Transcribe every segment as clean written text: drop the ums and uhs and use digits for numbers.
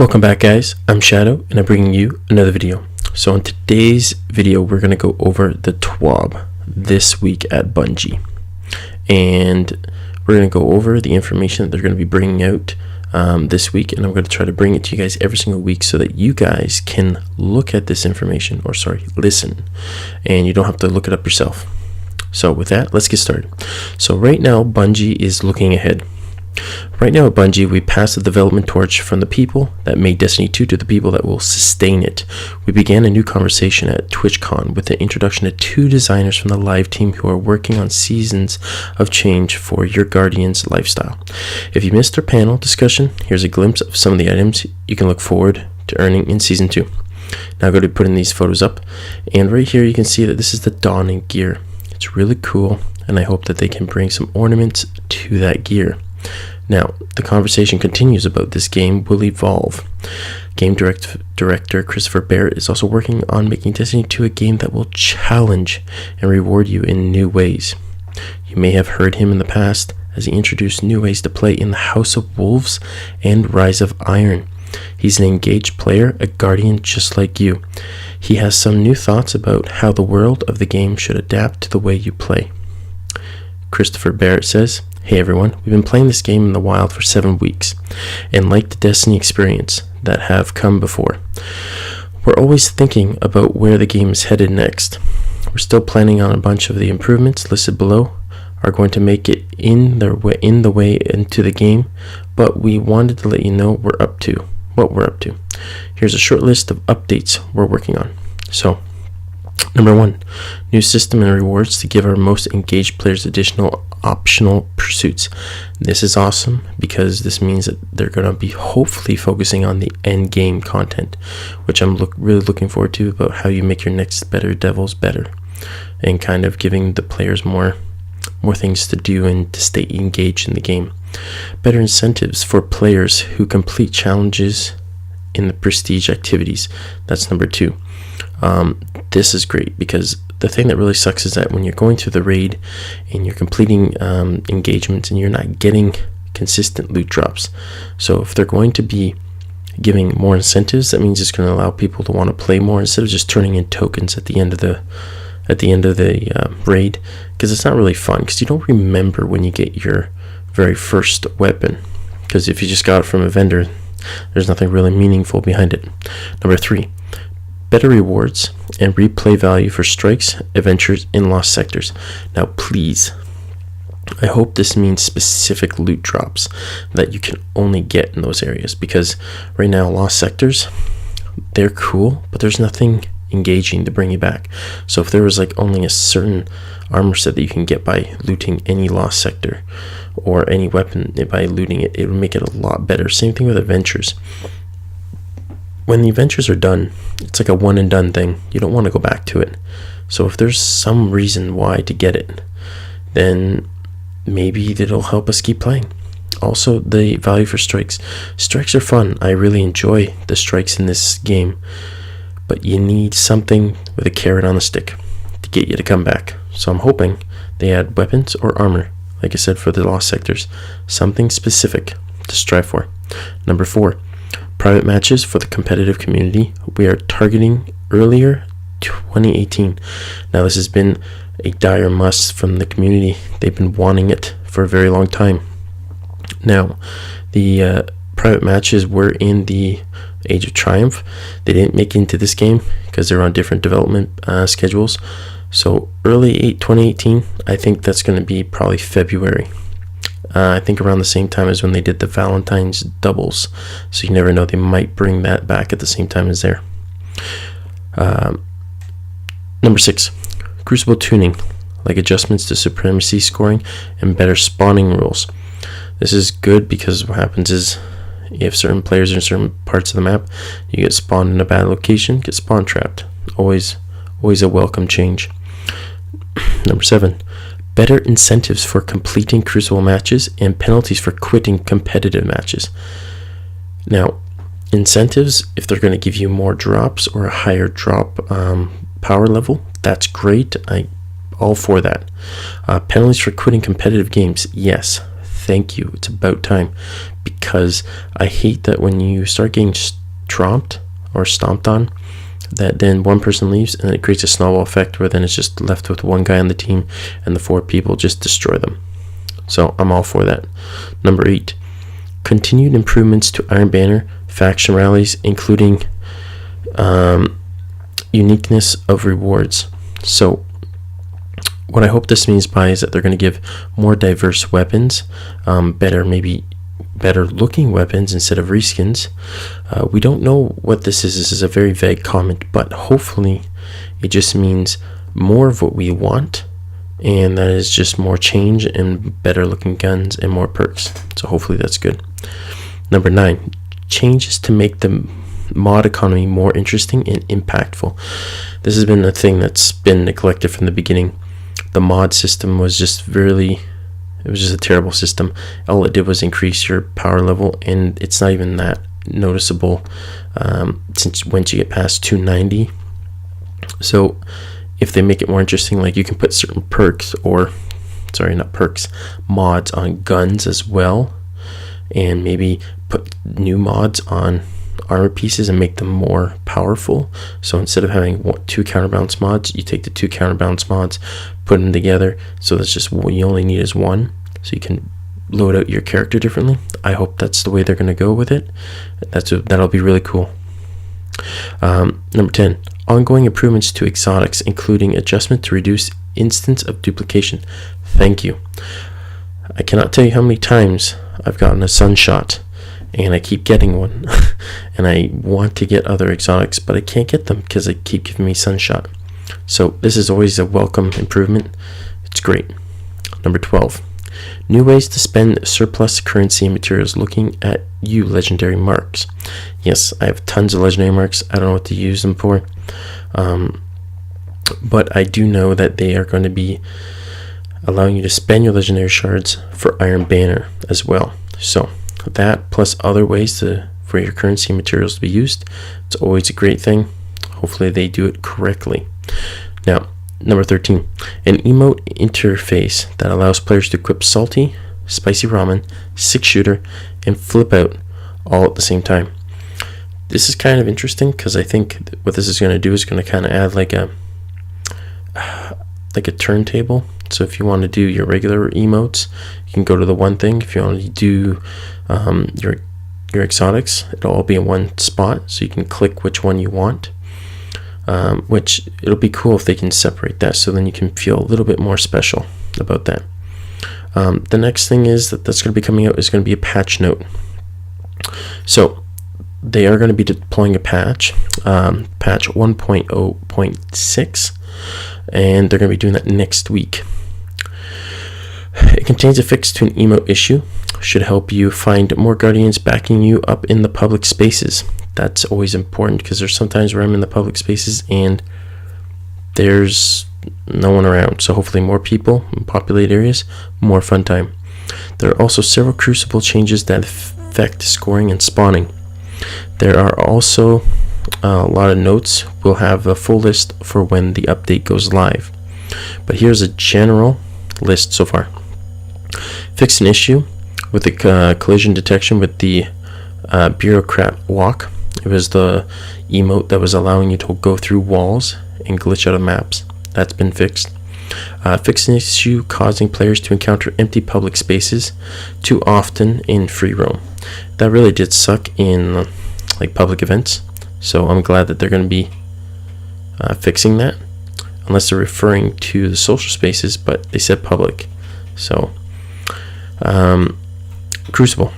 Welcome back, guys. I'm Shadow and I'm bringing you another video. So in today's video we're going to go over the TWAB this week at Bungie, and we're going to go over the information that they're going to be bringing out this week, and I'm going to try to bring it to you guys every single week so that you guys can look at this information, or listen, and you don't have to look it up yourself. So with that, let's get started. So right now Bungie is looking ahead. Right now at Bungie, we pass the development torch from the people that made Destiny 2 to the people that will sustain it. We began a new conversation at TwitchCon with the introduction of 2 designers from the live team who are working on seasons of change for your Guardian's lifestyle. If you missed our panel discussion, here's a glimpse of some of the items you can look forward to earning in Season 2. Now go to putting these photos up, and right here you can see that this is the Dawning gear. It's really cool, and I hope that they can bring some ornaments to that gear. Now, the conversation continues about this game will evolve. Game director Christopher Barrett is also working on making Destiny 2 a game that will challenge and reward you in new ways. You may have heard him in the past as he introduced new ways to play in the House of Wolves and Rise of Iron. He's an engaged player, a guardian just like you. He has some new thoughts about how the world of the game should adapt to the way you play. Christopher Barrett says, "Hey everyone, we've been playing this game in the wild for 7 weeks, and like the Destiny experience that have come before, we're always thinking about where the game is headed next. We're still planning on a bunch of the improvements listed below are going to make it in the way into the game, but we wanted to let you know what we're up to. Here's a short list of updates we're working on. So, number 1, new system and rewards to give our most engaged players additional optional pursuits. This is awesome because this means that they're going to be hopefully focusing on the end game content, which I'm really looking forward to, about how you make your next better devils better, and kind of giving the players more things to do and to stay engaged in the game. Better incentives for players who complete challenges in the prestige activities. That's number 2. This is great because the thing that really sucks is that when you're going through the raid and you're completing engagements and you're not getting consistent loot drops. So if they're going to be giving more incentives, that means it's going to allow people to want to play more instead of just turning in tokens at the end of the raid, because it's not really fun, because you don't remember when you get your very first weapon, because if you just got it from a vendor, there's nothing really meaningful behind it. Number 3, better rewards and replay value for strikes, adventures, and lost sectors. Now please, I hope this means specific loot drops that you can only get in those areas, because right now lost sectors, they're cool, but there's nothing engaging to bring you back. So if there was only a certain armor set that you can get by looting any lost sector, or any weapon by looting it, it would make it a lot better. Same thing with adventures. When the adventures are done, it's like a one and done thing. You don't want to go back to it. So if there's some reason why to get it, then maybe it'll help us keep playing. Also, the value for strikes. Strikes are fun. I really enjoy the strikes in this game, but you need something with a carrot on the stick to get you to come back. So I'm hoping they add weapons or armor, like I said, for the lost sectors. Something specific to strive for. Number 4, private matches for the competitive community. We are targeting earlier 2018. Now this has been a dire must from the community. They've been wanting it for a very long time. Now, the private matches were in the Age of Triumph. They didn't make it into this game because they're on different development schedules. So early 2018, I think that's going to be probably February. I think around the same time as when they did the Valentine's doubles. So you never know, they might bring that back at the same time as there. Number 6, Crucible tuning, like adjustments to supremacy scoring and better spawning rules. This is good because what happens is, if certain players are in certain parts of the map, you get spawned in a bad location, get spawn trapped. Always a welcome change. Number 7, better incentives for completing Crucible matches and penalties for quitting competitive matches. Now, incentives, if they're going to give you more drops or a higher drop power level, that's great. All for that. Penalties for quitting competitive games, yes. thank you. It's about time, because I hate that when you start getting stomped on, that then one person leaves and it creates a snowball effect where then it's just left with one guy on the team and the 4 people just destroy them. So I'm all for that. Number 8, continued improvements to Iron Banner faction rallies, including uniqueness of rewards. So what I hope this means by is that they're going to give more diverse weapons, better looking weapons instead of reskins. We don't know what this is. This is a very vague comment, but hopefully it just means more of what we want, and that is just more change and better looking guns and more perks. So hopefully that's good. Number 9, changes to make the mod economy more interesting and impactful. This has been a thing that's been neglected from the beginning. The mod system was just it was just a terrible system. All it did was increase your power level, and it's not even that noticeable since once you get past 290. So if they make it more interesting, like you can put certain mods on guns as well, and maybe put new mods on armor pieces and make them more powerful. So instead of having 2 counterbalance mods, you take the 2 counterbalance mods, put them together, so that's just what you only need is 1, so you can load out your character differently. I hope that's the way they're going to go with it. That'll be really cool. Number 10, ongoing improvements to exotics, including adjustment to reduce instance of duplication. Thank you. I cannot tell you how many times I've gotten a sunshot and I keep getting one and I want to get other exotics, but I can't get them because they keep giving me sunshot. So this is always a welcome improvement. It's great. Number 12, new ways to spend surplus currency and materials. Looking at you, legendary marks. Yes, I have tons of legendary marks. I don't know what to use them for, but I do know that they are going to be allowing you to spend your legendary shards for Iron Banner as well. So that plus other ways for your currency and materials to be used, it's always a great thing. Hopefully they do it correctly. Now, number 13, an emote interface that allows players to equip salty, spicy ramen, 6-shooter, and flip out all at the same time. This is kind of interesting because I think what this is going to do is going to kind of add like a turntable. So if you want to do your regular emotes, you can go to the one thing. If you want to do your exotics, it'll all be in one spot, so you can click which one you want. Which it'll be cool if they can separate that, so then you can feel a little bit more special about that. The next thing is that's going to be coming out is going to be a patch note. So they are going to be deploying a patch 1.0.6, and they're going to be doing that next week. It contains a fix to an emote issue. Should help you find more guardians backing you up in the public spaces. That's always important because there's sometimes where I'm in the public spaces and there's no one around. So hopefully more people in populated areas, more fun time. There are also several Crucible changes that affect scoring and spawning. There are also a lot of notes. We'll have a full list for when the update goes live. But here's a general list so far. Fix an issue with the collision detection with the bureaucrat walk. It was the emote that was allowing you to go through walls and glitch out of maps. That's been fixed. Fix an issue causing players to encounter empty public spaces too often in free roam. That really did suck in like public events, so I'm glad that they're going to be fixing that, unless they're referring to the social spaces, but they said public. So Crucible,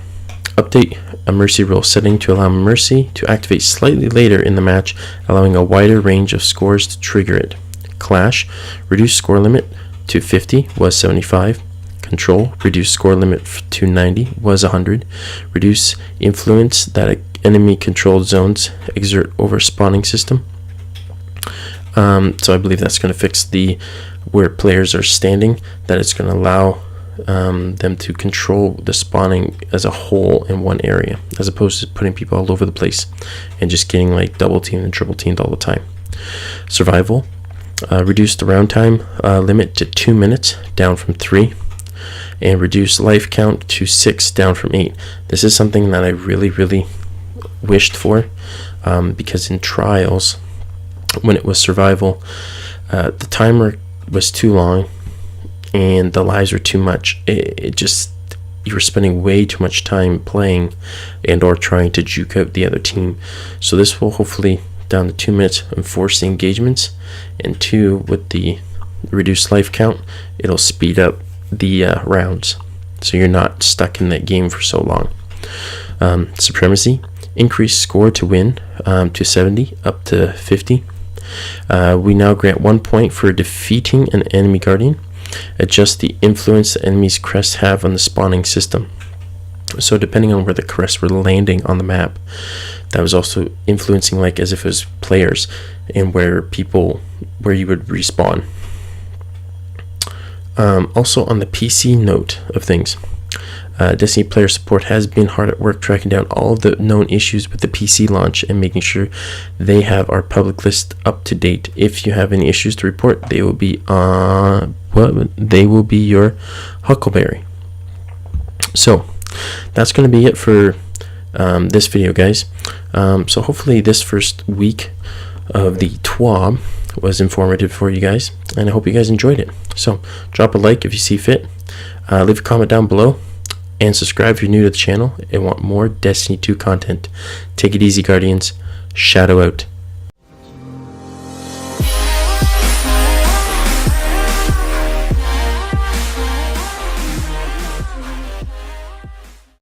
update a mercy rule setting to allow mercy to activate slightly later in the match, allowing a wider range of scores to trigger it. Clash, reduce score limit to 50 was 75. Control, reduce score limit to 90 was 100. Reduce influence that enemy controlled zones exert over spawning system. So I believe that's going to fix the where players are standing, that it's going to allow them to control the spawning as a whole in one area, as opposed to putting people all over the place and just getting like double teamed and triple teamed all the time. Survival, reduce the round time limit to 2 minutes, down from 3. and reduce life count to 6, down from 8. This is something that I really wished for, because in trials, when it was survival, the timer was too long and the lives were too much. It just, you were spending way too much time playing and or trying to juke out the other team. So this will hopefully down to 2 minutes enforce the engagements, and 2, with the reduced life count, it'll speed up the rounds, so you're not stuck in that game for so long. Supremacy, increase score to win to 70 up to 50. We now grant 1 point for defeating an enemy guardian. Adjust the influence the enemy's crests have on the spawning system. So depending on where the crests were landing on the map, that was also influencing, like as if it was players, and where you would respawn. Also on the PC note of things, Destiny player support has been hard at work tracking down all of the known issues with the PC launch and making sure they have our public list up to date. If you have any issues to report, they will be your huckleberry. So that's going to be it for this video, guys. So hopefully this first week of the TWAB was informative for you guys, and I hope you guys enjoyed it. So drop a like if you see fit, leave a comment down below, and subscribe if you're new to the channel and want more Destiny 2 content. Take it easy, Guardians. Shadow out.